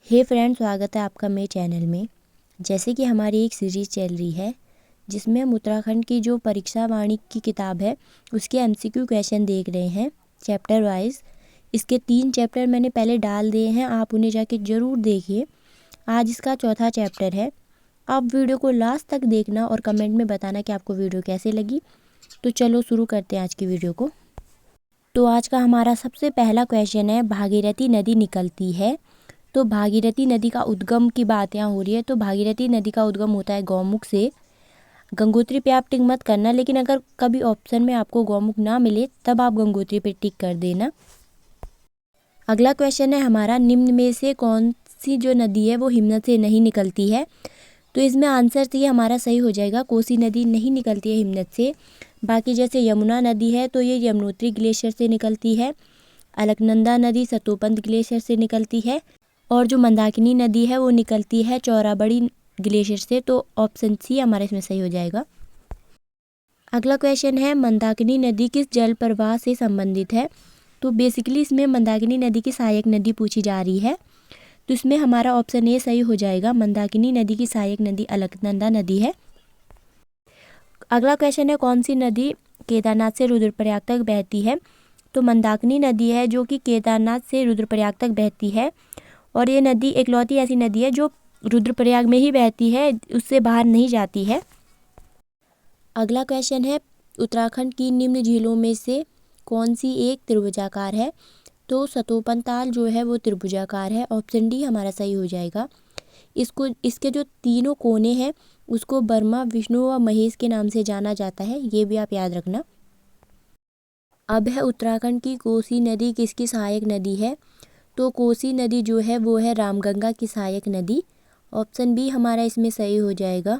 हे friend, स्वागत है आपका मेरे चैनल में। जैसे कि हमारी एक सीरीज़ चल रही है जिसमें हम उत्तराखंड की जो परीक्षा वाणी की किताब है उसके एमसीक्यू क्वेश्चन देख रहे हैं चैप्टर वाइज। इसके 3 चैप्टर मैंने पहले डाल दिए हैं, आप उन्हें जाके ज़रूर देखिए। आज इसका चौथा चैप्टर है। आप वीडियो को लास्ट तक देखना और कमेंट में बताना कि आपको वीडियो कैसे लगी। तो चलो शुरू करते हैं आज की वीडियो को। तो आज का हमारा सबसे पहला क्वेश्चन है, भागीरथी नदी निकलती है। तो भागीरथी नदी का उद्गम की बात यहाँ हो रही है। तो भागीरथी नदी का उद्गम होता है गौमुख से। गंगोत्री पे आप टिक मत करना, लेकिन अगर कभी ऑप्शन में आपको गौमुख ना मिले तब आप गंगोत्री पे टिक कर देना। अगला क्वेश्चन है हमारा, निम्न में से कौन सी जो नदी है वो हिमनद से नहीं निकलती है। तो इसमें आंसर तो ये हमारा सही हो जाएगा, कोसी नदी नहीं निकलती है हिमनद से। बाकी जैसे यमुना नदी है तो ये यमुनोत्री ग्लेशियर से निकलती है। अलकनंदा नदी सतोपंत ग्लेशियर से निकलती है। और जो मंदाकिनी नदी है वो निकलती है चौराबड़ी ग्लेशियर से। तो ऑप्शन सी हमारे इसमें सही हो जाएगा। अगला क्वेश्चन है, मंदाकिनी नदी किस जल प्रवाह से संबंधित है। तो बेसिकली इसमें मंदाकिनी नदी की सहायक नदी पूछी जा रही है। तो इसमें हमारा ऑप्शन ए सही हो जाएगा। मंदाकिनी नदी की सहायक नदी अलकनंदा नदी है। अगला क्वेश्चन है, कौन सी नदी केदारनाथ से रुद्रप्रयाग तक बहती है। तो मंदाकिनी नदी है जो कि केदारनाथ से रुद्रप्रयाग तक बहती है। और ये नदी एकलौती ऐसी नदी है जो रुद्रप्रयाग में ही बहती है, उससे बाहर नहीं जाती है। अगला क्वेश्चन है, उत्तराखंड की निम्न झीलों में से कौन सी एक त्रिभुजाकार है। तो सतोपन ताल जो है वो त्रिभुजाकार है। ऑप्शन डी हमारा सही हो जाएगा। इसके जो तीनों कोने हैं उसको ब्रह्मा, विष्णु व महेश के नाम से जाना जाता है, ये भी आप याद रखना। अब है, उत्तराखंड की कोसी नदी किसकी सहायक नदी है। तो कोसी नदी जो है वो है रामगंगा की सहायक नदी। ऑप्शन बी हमारा इसमें सही हो जाएगा।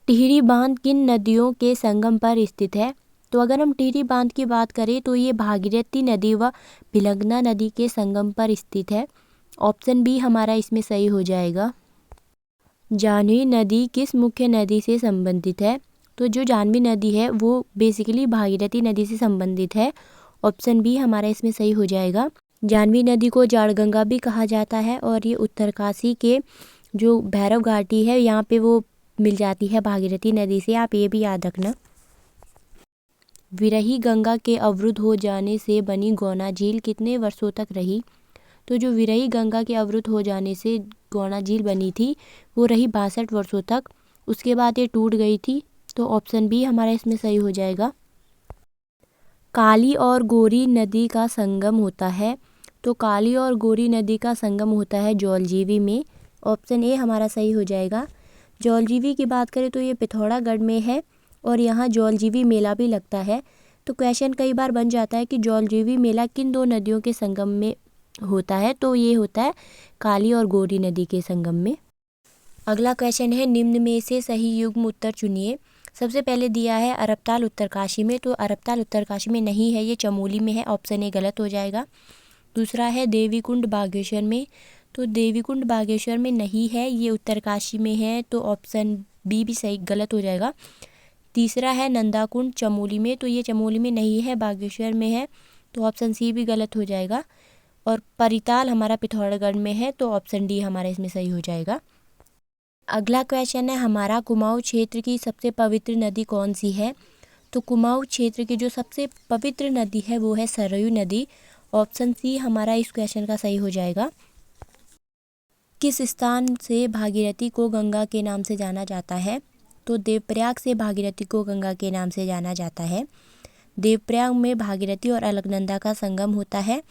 टिहरी बांध किन नदियों के संगम पर स्थित है। तो अगर हम टिहरी बांध की बात करें तो ये भागीरथी नदी व भिलंगना नदी के संगम पर स्थित है। ऑप्शन बी हमारा इसमें सही हो जाएगा। जाह्नवी नदी किस मुख्य नदी से संबंधित है। तो जो जाह्नवी नदी है वो बेसिकली भागीरथी नदी से संबंधित है। ऑप्शन बी हमारा इसमें सही हो जाएगा। जाह्नवी नदी को जाड़गंगा भी कहा जाता है और ये उत्तरकाशी के जो भैरव घाटी है यहाँ पे वो मिल जाती है भागीरथी नदी से, आप ये भी याद रखना। विरही गंगा के अवरुद्ध हो जाने से बनी गौना झील कितने वर्षों तक रही। तो जो विरही गंगा के अवरुद्ध हो जाने से गौना झील बनी थी वो रही 62 वर्षों तक। उसके बाद ये टूट गई थी। तो ऑप्शन बी हमारा इसमें सही हो जाएगा। काली और गोरी नदी का संगम होता है। तो काली और गोरी नदी का संगम होता है जौलजीबी में। ऑप्शन ए हमारा सही हो जाएगा। जौलजीबी की बात करें तो ये पिथौरागढ़ में है और यहाँ जौलजीबी मेला भी लगता है। तो क्वेश्चन कई बार बन जाता है कि जौलजीबी मेला किन दो नदियों के संगम में होता है। तो ये होता है काली और गोरी नदी के संगम में। अगला क्वेश्चन है, निम्न में से सही युग्म उत्तर चुनिए। सबसे पहले दिया है अरबताल उत्तरकाशी में। तो अरबताल उत्तरकाशी में नहीं है, ये चमोली में है। ऑप्शन ए गलत हो जाएगा। दूसरा है देवीकुंड बागेश्वर में। तो देवीकुंड बागेश्वर में नहीं है, ये उत्तरकाशी में है। तो ऑप्शन बी भी सही गलत हो जाएगा। तीसरा है नंदाकुंड चमोली में। तो ये चमोली में नहीं है, बागेश्वर में है। तो ऑप्शन सी भी गलत हो जाएगा। और परिताल हमारा पिथौरागढ़ में है। तो ऑप्शन डी हमारा इसमें सही हो जाएगा। अगला क्वेश्चन है हमारा, कुमाऊं क्षेत्र की सबसे पवित्र नदी कौन सी है। तो कुमाऊं क्षेत्र की जो सबसे पवित्र नदी है वो है सरयू नदी। ऑप्शन सी हमारा इस क्वेश्चन का सही हो जाएगा। किस स्थान से भागीरथी को गंगा के नाम से जाना जाता है। तो देवप्रयाग से भागीरथी को गंगा के नाम से जाना जाता है। देवप्रयाग में भागीरथी और अलकनंदा का संगम होता है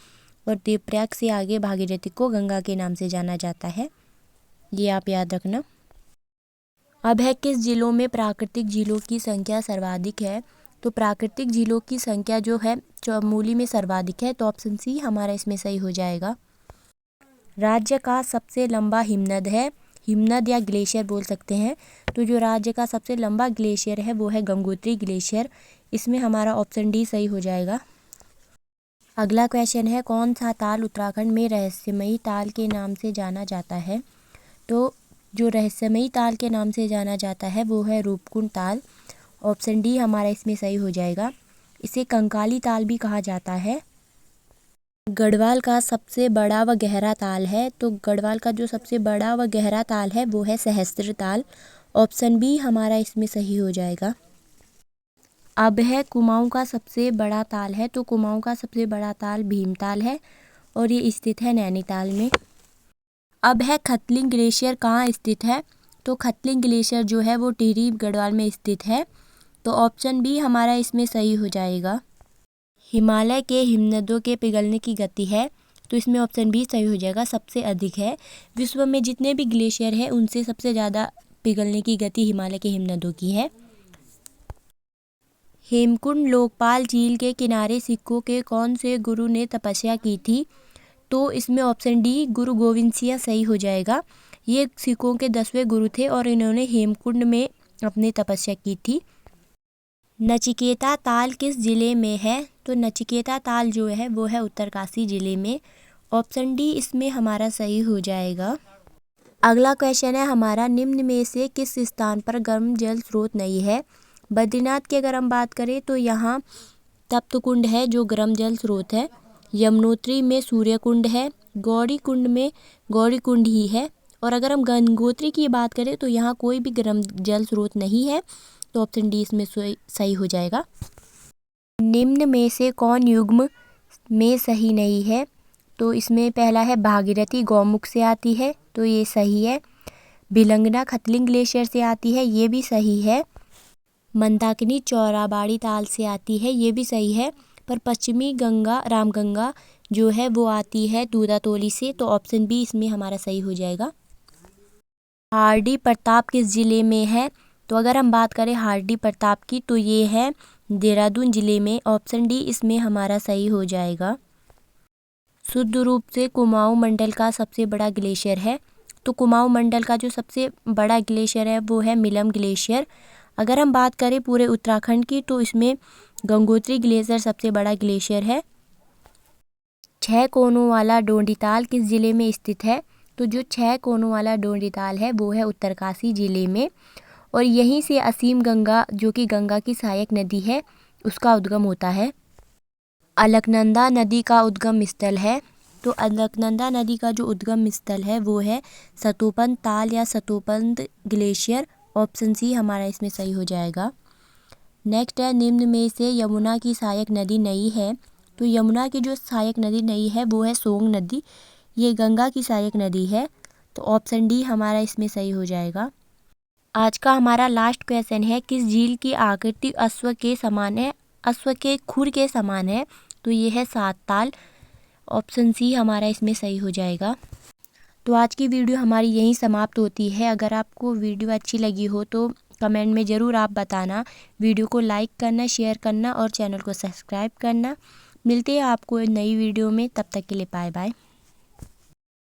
और देवप्रयाग से आगे भागीरथी को गंगा के नाम से जाना जाता है, ये आप याद रखना। अब है, किस जिलों में प्राकृतिक झीलों की संख्या सर्वाधिक है। तो प्राकृतिक झीलों की संख्या जो है चमोली में सर्वाधिक है। तो ऑप्शन सी हमारा इसमें सही हो जाएगा। राज्य का सबसे लंबा हिमनद है, हिमनद या ग्लेशियर बोल सकते हैं। तो जो राज्य का सबसे लंबा ग्लेशियर है वो है गंगोत्री ग्लेशियर। इसमें हमारा ऑप्शन डी सही हो जाएगा। अगला क्वेश्चन है, कौन सा ताल उत्तराखंड में रहस्यमयी ताल के नाम से जाना जाता है। तो जो रहस्यमयी ताल के नाम से जाना जाता है वो है रूपकुंड ताल। ऑप्शन डी हमारा इसमें सही हो जाएगा। इसे कंकाली ताल भी कहा जाता है। गढ़वाल का सबसे बड़ा व गहरा ताल है, तो गढ़वाल का जो सबसे बड़ा व गहरा ताल है वो है सहस्त्र ताल। ऑप्शन बी हमारा इसमें सही हो जाएगा। अब है कुमाऊं का सबसे बड़ा ताल है, तो कुमाऊं का सबसे बड़ा ताल भीमताल है और ये स्थित है नैनीताल में। अब है खतलिंग ग्लेशियर कहाँ स्थित है, तो खतलिंग ग्लेशियर जो है वो टिहरी गढ़वाल में स्थित है, तो ऑप्शन बी हमारा इसमें सही हो जाएगा। हिमालय के हिमनदों के पिघलने की गति है, तो इसमें ऑप्शन बी सही हो जाएगा, सबसे अधिक है। विश्व में जितने भी ग्लेशियर है उनसे सबसे ज़्यादा पिघलने की गति हिमालय के हिमनदों की है। हेमकुंड लोकपाल झील के किनारे सिखों के कौन से गुरु ने तपस्या की थी, तो इसमें ऑप्शन डी गुरु गोविंद सिंह सही हो जाएगा। ये सिखों के 10वें गुरु थे और इन्होंने हेमकुंड में अपनी तपस्या की थी। नचिकेता ताल किस जिले में है, तो नचिकेता ताल जो है वो है उत्तरकाशी जिले में। ऑप्शन डी इसमें हमारा सही हो जाएगा। अगला क्वेश्चन है हमारा, निम्न में से किस स्थान पर गर्म जल स्रोत नहीं है। बद्रीनाथ की अगर हम बात करें तो यहाँ तप्त कुंड है जो गर्म जल स्रोत है। यमुनोत्री में सूर्य कुंड है। गौरी कुंड में गौरी कुंड ही है। और अगर हम गंगोत्री की बात करें तो यहाँ कोई भी गर्म जल स्रोत नहीं है, तो ऑप्शन डी इसमें सही हो जाएगा। निम्न में से कौन युग्म में सही नहीं है, तो इसमें पहला है भागीरथी गौमुख से आती है, तो ये सही है। भिलंगना खतलिंग ग्लेशियर से आती है, ये भी सही है। मंदाकिनी चौराबाड़ी ताल से आती है, ये भी सही है। पर पश्चिमी गंगा रामगंगा जो है वो आती है दूधातोली से, तो ऑप्शन बी इसमें हमारा सही हो जाएगा। हार्डी प्रताप किस जिले में है, तो अगर हम बात करें हार्डी प्रताप की तो ये है देहरादून जिले में। ऑप्शन डी इसमें हमारा सही हो जाएगा। शुद्ध रूप से कुमाऊं मंडल का सबसे बड़ा ग्लेशियर है, तो कुमाऊं मंडल का जो सबसे बड़ा ग्लेशियर है वो है मिलम ग्लेशियर। अगर हम बात करें पूरे उत्तराखंड की तो इसमें गंगोत्री ग्लेशियर सबसे बड़ा ग्लेशियर है। 6 कोनों वाला डोंडीताल किस जिले में स्थित है, तो जो 6 कोनों वाला डोंडीताल है वो है उत्तरकाशी जिले में। और यहीं से असीम गंगा जो कि गंगा की सहायक नदी है उसका उद्गम होता है। अलकनंदा नदी का उद्गम स्थल है, तो अलकनंदा नदी का जो उद्गम स्थल है वो है सतोपंत ताल या सतोपंत ग्लेशियर। ऑप्शन सी हमारा इसमें सही हो जाएगा। नेक्स्ट है, निम्न में से यमुना की सहायक नदी नहीं है, तो यमुना की जो सहायक नदी नहीं है वो है सोंग नदी। ये गंगा की सहायक नदी है, तो ऑप्शन डी हमारा इसमें सही हो जाएगा। आज का हमारा लास्ट क्वेश्चन है, किस झील की आकृति अश्व के समान है, अश्व के खुर के समान है, तो ये है सात ताल। ऑप्शन सी हमारा इसमें सही हो जाएगा। तो आज की वीडियो हमारी यहीं समाप्त होती है। अगर आपको वीडियो अच्छी लगी हो तो कमेंट में ज़रूर आप बताना। वीडियो को लाइक करना, शेयर करना और चैनल को सब्सक्राइब करना। मिलते हैं आपको नई वीडियो में, तब तक के लिए बाय बाय।